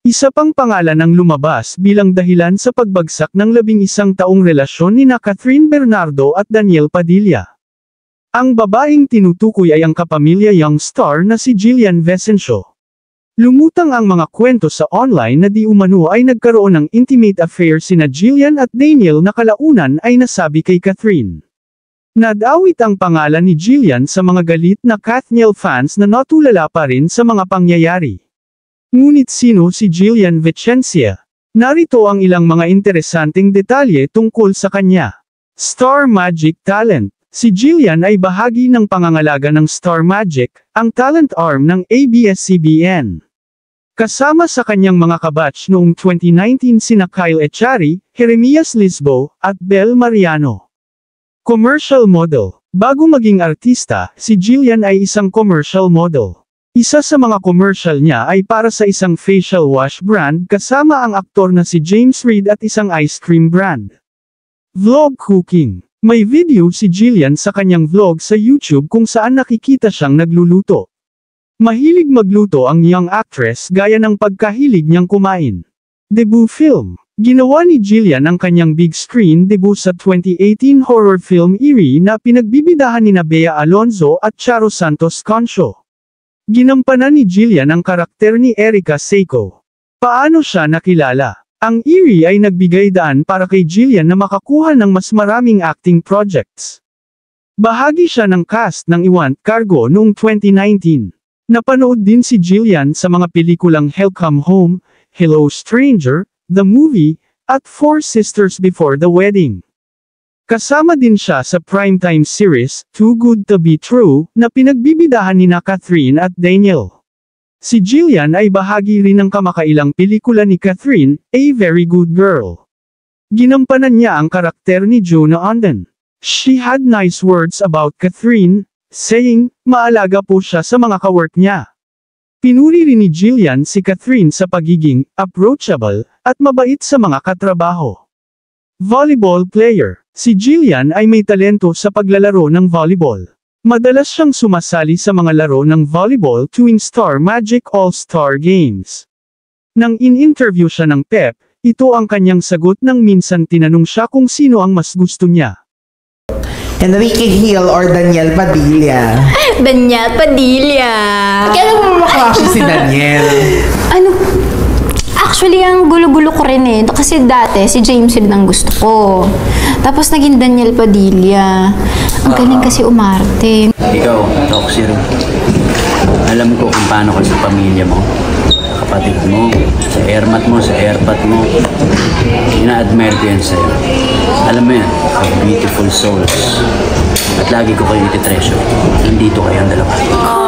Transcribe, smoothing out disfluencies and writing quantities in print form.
Isa pang pangalan ang lumabas bilang dahilan sa pagbagsak ng 11 taong relasyon nina Catherine Bernardo at Daniel Padilla. Ang babaeng tinutukoy ay ang kapamilya young star na si Jillian Vicencio. Lumutang ang mga kwento sa online na di umano ay nagkaroon ng intimate affair sina Jillian at Daniel na kalaunan ay nasabi kay Catherine. Nadawit ang pangalan ni Jillian sa mga galit na Kathniel fans na natulala pa rin sa mga pangyayari. Ngunit sino si Jillian Vicencio? Narito ang ilang mga interesanteng detalye tungkol sa kanya. Star Magic Talent. Si Jillian ay bahagi ng pangangalaga ng Star Magic, ang talent arm ng ABS-CBN. Kasama sa kanyang mga kabatch noong 2019 sina Kyle Echari, Jeremias Lisbo, at Bel Mariano. Commercial model. Bago maging artista, si Jillian ay isang commercial model. Isa sa mga commercial niya ay para sa isang facial wash brand kasama ang aktor na si James Reid at isang ice cream brand. Vlog cooking. May video si Jillian sa kanyang vlog sa YouTube kung saan nakikita siyang nagluluto. Mahilig magluto ang young actress gaya ng pagkahilig niyang kumain. Debut film. Ginawa ni Jillian ang kanyang big screen debut sa 2018 horror film Eerie na pinagbibidahan nina Bea Alonzo at Charo Santos Concho. Ginampanan ni Jillian ang karakter ni Erica Seiko. Paano siya nakilala? Ang Eerie ay nagbigay daan para kay Jillian na makakuha ng mas maraming acting projects. Bahagi siya ng cast ng I Want Cargo noong 2019. Napanood din si Jillian sa mga pelikulang Hell Come Home, Hello Stranger, The Movie, at Four Sisters Before the Wedding. Kasama din siya sa primetime series, Too Good to Be True, na pinagbibidahan nina Catherine at Daniel. Si Jillian ay bahagi rin ng kamakailang pelikula ni Catherine, A Very Good Girl. Ginampanan niya ang karakter ni Jonah Onden. She had nice words about Catherine, saying, maalaga po siya sa mga kawork niya. Pinuri rin ni Jillian si Catherine sa pagiging approachable at mabait sa mga katrabaho. Volleyball player. Si Jillian ay may talento sa paglalaro ng volleyball. Madalas siyang sumasali sa mga laro ng volleyball tuwing Star Magic All-Star Games. Nang in-interview siya ng Pep, ito ang kanyang sagot nang minsan tinanong siya kung sino ang mas gusto niya. Enrique Hill or Daniel Padilla? Daniel Padilla! Kailan mo makaklase si Daniel? Actually, ang gulo-gulo ko rin eh. Kasi dati, si James Reid ang gusto ko. Tapos naging Daniel Padilla. Ang galing kasi umarte. Ikaw, Toxie, alam ko kung paano ka sa pamilya mo, sa kapatid mo, sa airmat mo, sa airpat mo. Ina-admire ko yan sa'yo. Alam mo yan, beautiful souls. At lagi ko kayo iti-treasure. Nandito kayong dalawa.